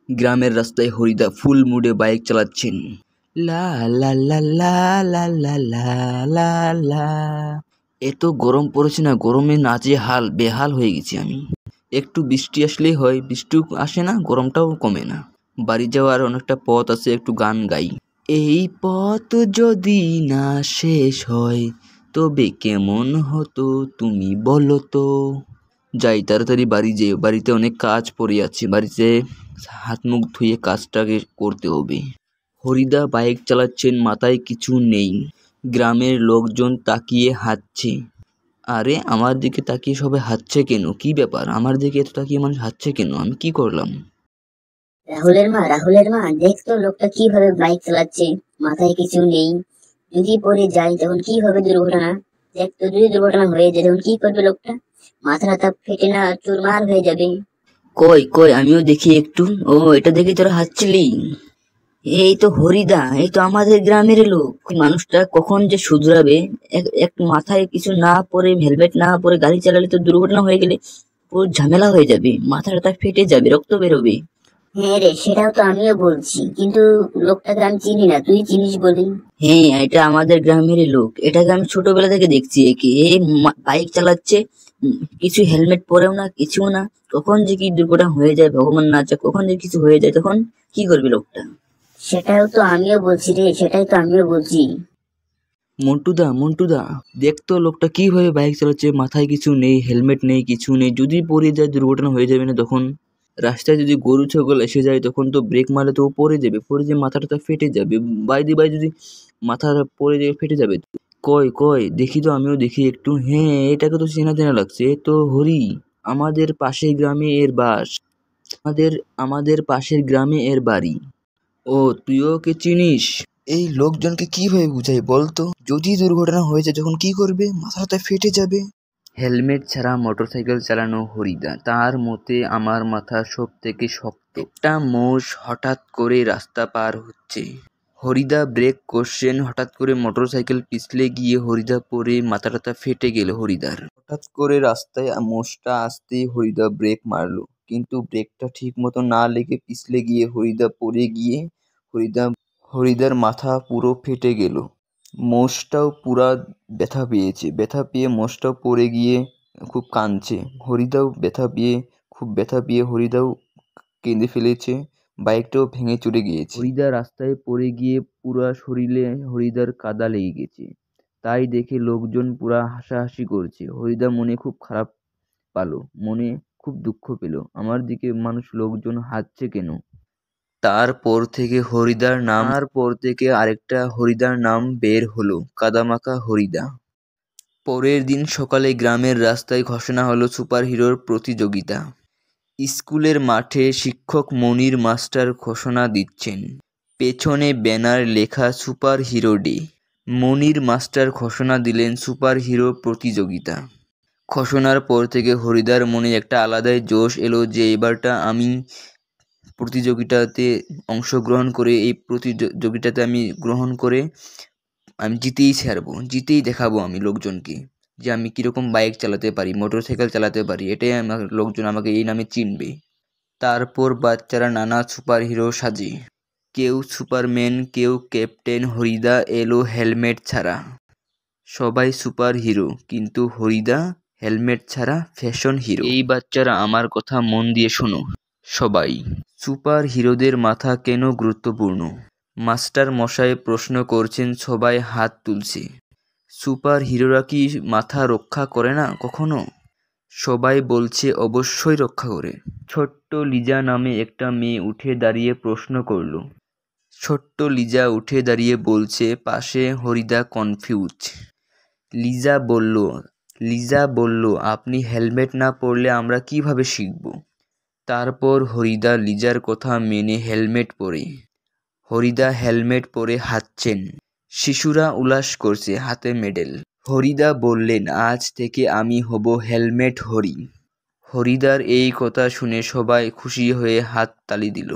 গ্রামের রাস্তায় হরিদা ফুল মুডে বাইক চালাচ্ছেন। লা লা লা লা লা লা লা লা লা। এত গরম পড়েছে না, গরমে নাচে বেহাল হয়ে গেছি আমি। একটু বৃষ্টি আসলেই হয়, বৃষ্টি আসে না, গরমটাও কমে না। বাড়ি যাওয়ার অনেকটা পথ আছে, একটু গান গাই। এই পথ যদি না শেষ হয় তবে কেমন হতো তুমি বলো তো। যাই তাড়াতাড়ি বাড়ি যেয়ে, বাড়িতে অনেক কাজ পড়ে আছে, বাড়িতে হাত মুখ ধুয়ে কাজটাকে করতে হবে। হরিদা বাইক চালাচ্ছেন, মাথায় কিছু নেই। গ্রামের লোকজন তাকিয়ে হাসছে। আরে আমার দিকে তাকিয়ে সবাই হাসছে কেন? কি ব্যাপার, আমার দিকে এত তাকিয়ে মানুষ হাসছে কেন? আমি কি করলাম? রাহুলের মা দেখ তো লোকটা কিভাবে বাইক চালাচ্ছে, মাথায় কিছু নেই। যদি পড়ে যায় তখন কি হবে দুর্ঘটনা? দেখ তো, যদি দুর্ঘটনা হয়ে যায় তখন কি করবে লোকটা? মাথা ফেটে না চুরমার হয়ে যাবে। কই কই আমিও দেখি একটু। ও, এটা দেখে তোরা হাসছিলি? এই তো হরিদা, এই তো আমাদের গ্রামের লোক। মানুষটা কখন যে শুধরাবে। এক মাথায় কিছু না পরে, হেলমেট না পরে গাড়ি চালালে তো দুর্ঘটনা হয়ে গেলে পুরো ঝামেলা হয়ে যাবে, মাথাটা ফেটে যাবে, রক্ত বেরোবে। হ্যাঁ রে, সেটাও তো আমিও বলছি, কিন্তু লোকটাকে আমি চিনি না, তুই চিনিস বলি। হ্যাঁ, এটা আমাদের গ্রামেরই লোক। এটাকে আমি ছোটবেলা থেকে দেখছি। একে এই বাইক চালাচ্ছে, কিছু হেলমেট পরেও না, কিছু না। কখন যে কি দুর্ঘটনা হয়ে যায় ভগবান না চায়, কখন যে কিছু হয়ে যায় তখন কি করবে লোকটা? সেটাও তো আমিও বলছি রে, সেটাই তো আমিও বলছি। মন্টুদা দেখতো লোকটা কিভাবে বাইক চালাচ্ছে, মাথায় কিছু নেই, হেলমেট নেই, কিছু নেই। যদি পড়ে যায় দুর্ঘটনা হয়ে যাবে না তখন? রাস্তায় যদি গরু ছাগল এসে যায় তখন তো ব্রেক মারলে তো ও পড়ে যাবে, পড়ে যে মাথাটা ফেটে যাবে। বাই যদি মাথা পড়ে যায় ফেটে যাবে। কই দেখি তো, আমিও দেখি একটু। হ্যাঁ, এটাকে তো চেনা চেনা লাগছে। এ তো হরি, আমাদের পাশের গ্রামে এর বাস, আমাদের পাশের গ্রামে এর বাড়ি। ও, তুইও ওকে চিনিস? এই লোকজনকে কিভাবে বুঝাই বলতো? যদি দুর্ঘটনা হয়েছে যখন কি করবে? মাথাটা ফেটে যাবে। হেলমেট ছাড়া মোটরসাইকেল চালানো হরিদা। তার মতে আমার মাথা সব থেকে শক্ত। একটা মোষ হঠাৎ করে রাস্তা পার হচ্ছে। হরিদা ব্রেক করছেন, হঠাৎ করে মোটরসাইকেল পিছলে গিয়ে হরিদা পরে মাথাটা ফেটে গেল হরিদার। হঠাৎ করে রাস্তায় মোষটা আসতেই হরিদা ব্রেক মারলো, কিন্তু ব্রেকটা ঠিক মতো না লেগে পিছলে গিয়ে হরিদা পড়ে গিয়ে হরিদার মাথা পুরো ফেটে গেল। মোষটাও পুরা ব্যথা পেয়ে মোষটাও পড়ে গিয়ে খুব কাঁদছে। হরিদাও খুব ব্যথা পেয়ে হরিদাও কেঁদে ফেলেছে। বাইকটাও ভেঙে চুরে গিয়েছে। হরিদা রাস্তায় পড়ে গিয়ে পুরা শরীরে হরিদার কাদা লেগে গেছে। তাই দেখে লোকজন পুরা হাসাহাসি করছে। হরিদা মনে খুব খারাপ পালো, মনে খুব দুঃখ পেল। আমার দিকে লোকজন হাসছে কেন? তারপর থেকে আরেকটা হরিদার নাম বের হলো, কাদামাখা হরিদা। পরের দিন সকালে গ্রামের রাস্তায় ঘোষণা হলো সুপার হিরোর প্রতিযোগিতা। স্কুলের মাঠে শিক্ষক মনির মাস্টার ঘোষণা দিচ্ছেন। পেছনে ব্যানার লেখা সুপার হিরো ডে। মনির মাস্টার ঘোষণা দিলেন সুপার হিরো প্রতিযোগিতা। ঘোষণার পর থেকে হরিদার মনে একটা আলাদাই জোশ এলো যে এবারটা আমি প্রতিযোগিতাতে অংশগ্রহণ করে, এই প্রতিযোগিতাতে আমি গ্রহণ করে আমি জিতেই ছাড়বো, জিতেই দেখাবো আমি লোকজনকে যে আমি কীরকম বাইক চালাতে পারি, মোটরসাইকেল চালাতে পারি। এটাই লোকজন আমাকে এই নামে চিনবে। তারপর বাচ্চারা নানা সুপার হিরো সাজে, কেউ সুপারম্যান, কেউ ক্যাপ্টেন। হরিদা এলো হেলমেট ছাড়া। সবাই সুপার হিরো, কিন্তু হরিদা হেলমেট ছাড়া ফ্যাশন হিরো। এই বাচ্চারা আমার কথা মন দিয়ে শোনো সবাই। সুপার হিরোদের মাথা কেন গুরুত্বপূর্ণ? মাস্টার মশাই প্রশ্ন করছেন, সবাই হাত তুলছে। সুপার হিরোরা কি মাথা রক্ষা করে না কখনো? সবাই বলছে অবশ্যই রক্ষা করে। ছোট্ট লিজা নামে একটা মেয়ে উঠে দাঁড়িয়ে প্রশ্ন করল। ছোট্ট লিজা উঠে দাঁড়িয়ে বলছে, পাশে হরিদা কনফিউজ। লিজা বলল, আপনি হেলমেট না পরলে আমরা কিভাবে শিখব? তারপর হরিদা লিজার কথা মেনে হেলমেট পরে। হরিদা হেলমেট পরে হাঁটছেন। শিশুরা উল্লাস করছে, হাতে মেডেল। হরিদা বললেন, আজ থেকে আমি হব হেলমেট হরি। হরিদার এই কথা শুনে সবাই খুশি হয়ে হাত তালি দিল।